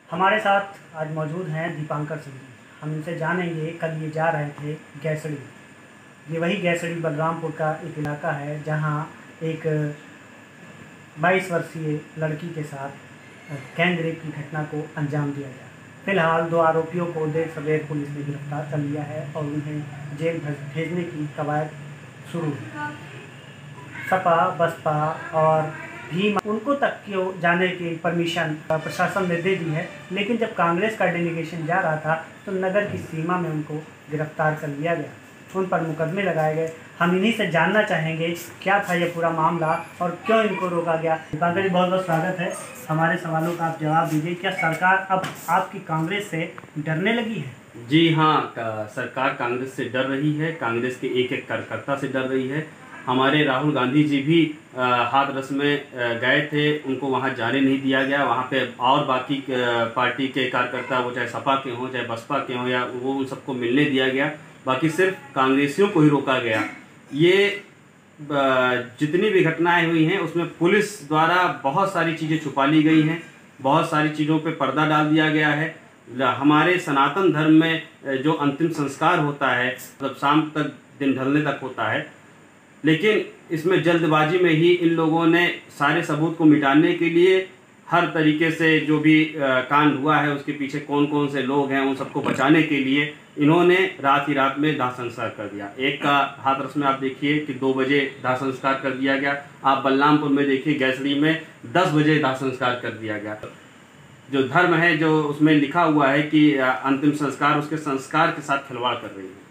हमारे साथ आज मौजूद हैं दीपांकर सिंह जी। हम इनसे जानेंगे, कल ये जा रहे थे गैसड़ी। ये वही गैसड़ी बलरामपुर का एक इलाका है जहां एक 22 वर्षीय लड़की के साथ गैंग रेप की घटना को अंजाम दिया गया। फिलहाल 2 आरोपियों को देर सवेर पुलिस ने गिरफ्तार कर लिया है और उन्हें जेल भेजने की कवायद शुरू है। सपा, बसपा और भीम उनको तक क्यों जाने की परमिशन प्रशासन ने दे दी है, लेकिन जब कांग्रेस का डेलीगेशन जा रहा था तो नगर की सीमा में उनको गिरफ्तार कर लिया गया, उन पर मुकदमे लगाए गए। हम इन्हीं से जानना चाहेंगे क्या था ये पूरा मामला और क्यों इनको रोका गया। दीपांकर जी, बहुत बहुत स्वागत है। हमारे सवालों का आप जवाब दीजिए। क्या सरकार अब आपकी कांग्रेस से डरने लगी है? जी हाँ, सरकार कांग्रेस से डर रही है, कांग्रेस के एक एक कार्यकर्ता से डर रही है। हमारे राहुल गांधी जी भी हाथरस में गए थे, उनको वहां जाने नहीं दिया गया। वहां पे और बाकी पार्टी के कार्यकर्ता, वो चाहे सपा के हों चाहे बसपा के हों, या वो उन सबको मिलने दिया गया। बाकी सिर्फ कांग्रेसियों को ही रोका गया। ये जितनी भी घटनाएं हुई हैं उसमें पुलिस द्वारा बहुत सारी चीज़ें छुपा ली गई हैं, बहुत सारी चीज़ों पे पर्दा डाल दिया गया है। हमारे सनातन धर्म में जो अंतिम संस्कार होता है मतलब शाम तक, दिन ढलने तक होता है, लेकिन इसमें जल्दबाजी में ही इन लोगों ने सारे सबूत को मिटाने के लिए हर तरीके से जो भी कांड हुआ है उसके पीछे कौन कौन से लोग हैं उन सबको बचाने के लिए इन्होंने रात ही रात में दाह संस्कार कर दिया। एक का हाथरस में आप देखिए कि 2 बजे दाह संस्कार कर दिया गया। आप बलरामपुर में देखिए गैसड़ी में 10 बजे दाह संस्कार कर दिया गया। जो धर्म है, जो उसमें लिखा हुआ है कि अंतिम संस्कार, उसके संस्कार के साथ खिलवाड़ कर रही है।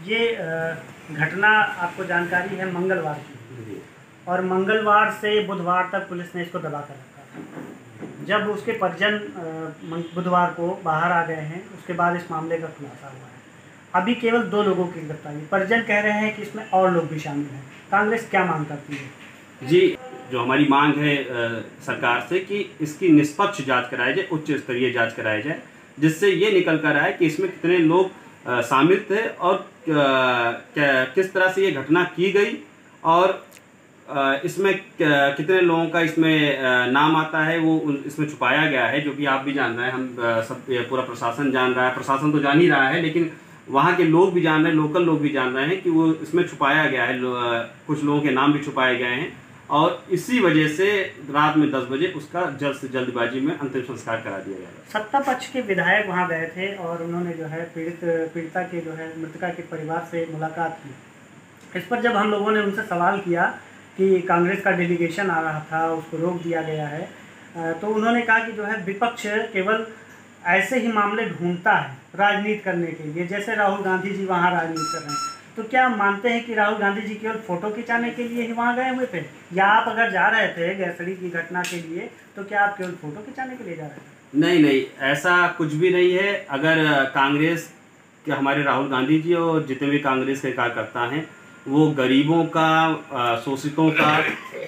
ये घटना आपको जानकारी है मंगलवार की, और मंगलवार से बुधवार तक पुलिस ने इसको दबा कर रखा था। जब उसके परिजन बुधवार को बाहर आ गए हैं, उसके बाद इस मामले का खुलासा हुआ है। अभी केवल 2 लोगों की गिरफ्तारी। परिजन कह रहे हैं कि इसमें और लोग भी शामिल हैं। कांग्रेस क्या मांग करती है? जी, जो हमारी मांग है सरकार से कि इसकी निष्पक्ष जांच कराई जाए, उच्च स्तरीय जांच कराई जाए, जिससे ये निकल कर आए कि इसमें कितने लोग शामिल थे और किस तरह से ये घटना की गई और इसमें कितने लोगों का इसमें नाम आता है, वो इसमें छुपाया गया है। जो कि आप भी जान रहे हैं, हम सब, पूरा प्रशासन जान रहा है। प्रशासन तो जान ही रहा है, लेकिन वहाँ के लोग भी जान रहे हैं, लोकल लोग भी जान रहे हैं कि वो इसमें छुपाया गया है। कुछ लोगों के नाम भी छुपाए गए हैं और इसी वजह से रात में 10 बजे उसका जल्द से जल्दबाजी में अंतिम संस्कार करा दिया गया। सत्ता पक्ष के विधायक वहां गए थे और उन्होंने जो है पीड़िता के जो है मृतका के परिवार से मुलाकात की। इस पर जब हम लोगों ने उनसे सवाल किया कि कांग्रेस का डेलीगेशन आ रहा था, उसको रोक दिया गया है, तो उन्होंने कहा कि जो है विपक्ष केवल ऐसे ही मामले ढूंढता है राजनीति करने के लिए, जैसे राहुल गांधी जी वहाँ राजनीति कर रहे हैं। तो क्या मानते हैं कि राहुल गांधी जी केवल फोटो खिंचाने के लिए ही वहाँ गए हुए थे, या आप अगर जा रहे थे गैसड़ी की घटना के लिए तो क्या आप केवल फोटो खिंचाने के लिए जा रहे थे? नहीं, ऐसा कुछ भी नहीं है। अगर कांग्रेस के, हमारे राहुल गांधी जी और जितने भी कांग्रेस के कार्यकर्ता हैं, वो गरीबों का, शोषितों का,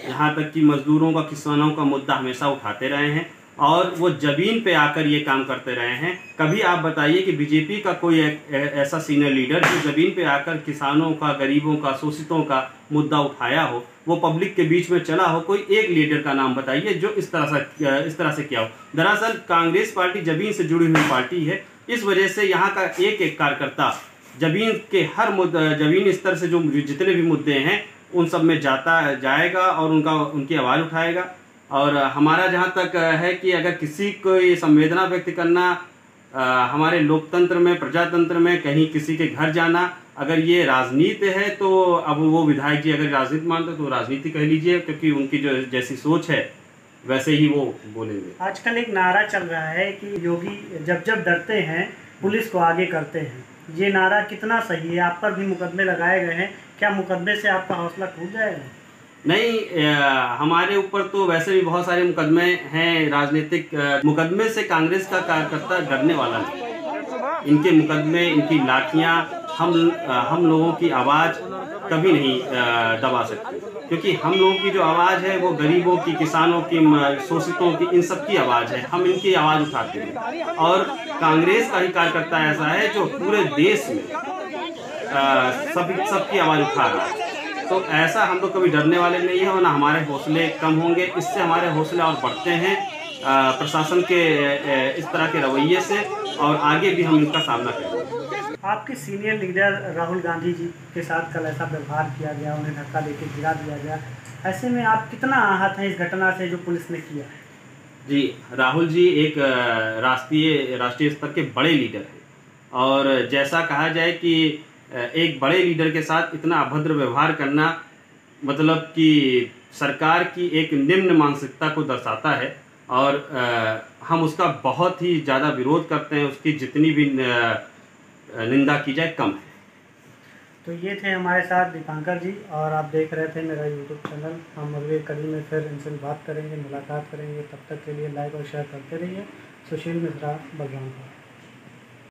यहाँ तक कि मजदूरों का, किसानों का मुद्दा हमेशा उठाते रहे हैं और वो जमीन पे आकर ये काम करते रहे हैं। कभी आप बताइए कि बीजेपी का कोई ऐसा सीनियर लीडर जो जमीन पे आकर किसानों का, गरीबों का, शोषितों का मुद्दा उठाया हो, वो पब्लिक के बीच में चला हो? कोई एक लीडर का नाम बताइए जो इस तरह से किया हो। दरअसल कांग्रेस पार्टी जमीन से जुड़ी हुई पार्टी है, इस वजह से यहाँ का एक एक कार्यकर्ता जमीन के हर मुद्दा, जमीनी स्तर से जो जितने भी मुद्दे हैं उन सब में जाएगा और उनकी आवाज़ उठाएगा। और हमारा जहाँ तक है कि अगर किसी को ये संवेदना व्यक्त करना, हमारे लोकतंत्र में, प्रजातंत्र में कहीं किसी के घर जाना, अगर ये राजनीति है तो अब वो विधायक जी अगर राजनीति मानते तो राजनीति कह लीजिए, क्योंकि उनकी जो जैसी सोच है वैसे ही वो बोलेंगे। आजकल एक नारा चल रहा है कि योगी जब डरते हैं पुलिस को आगे करते हैं। ये नारा कितना सही है? आप पर भी मुकदमे लगाए गए हैं, क्या मुकदमे से आपका हौसला टूट जाएगा? नहीं, हमारे ऊपर तो वैसे भी बहुत सारे मुकदमे हैं राजनीतिक। मुकदमे से कांग्रेस का कार्यकर्ता डरने वाला नहीं। इनके मुकदमे, इनकी लाठियां हम लोगों की आवाज़ कभी नहीं दबा सकते, क्योंकि हम लोगों की जो आवाज़ है वो गरीबों की, किसानों की, शोषितों की, इन सब की आवाज़ है। हम इनकी आवाज़ उठाते हैं और कांग्रेस का ही कार्यकर्ता ऐसा है जो पूरे देश में सबकी आवाज़ उठा रहा है। तो ऐसा हम तो कभी डरने वाले नहीं है और ना हमारे हौसले कम होंगे। इससे हमारे हौसले और बढ़ते हैं। प्रशासन के इस तरह के रवैये से, और आगे भी हम इनका सामना करेंगे। आपके सीनियर लीडर राहुल गांधी जी के साथ कल ऐसा व्यवहार किया गया, उन्हें धक्का देके गिरा दिया गया, ऐसे में आप कितना आहत हैं इस घटना से जो पुलिस ने किया है? जी, राहुल जी एक राष्ट्रीय स्तर के बड़े लीडर हैं, और जैसा कहा जाए कि एक बड़े लीडर के साथ इतना अभद्र व्यवहार करना मतलब कि सरकार की एक निम्न मानसिकता को दर्शाता है, और हम उसका बहुत ही ज़्यादा विरोध करते हैं। उसकी जितनी भी निंदा की जाए कम है। तो ये थे हमारे साथ दीपांकर जी, और आप देख रहे थे मेरा यूट्यूब चैनल। हम अगले कड़ी में फिर इनसे बात करेंगे, मुलाकात करेंगे। तब तक के लिए लाइक और शेयर करते रहिए। सुशील मिश्रा, बलरामपुर।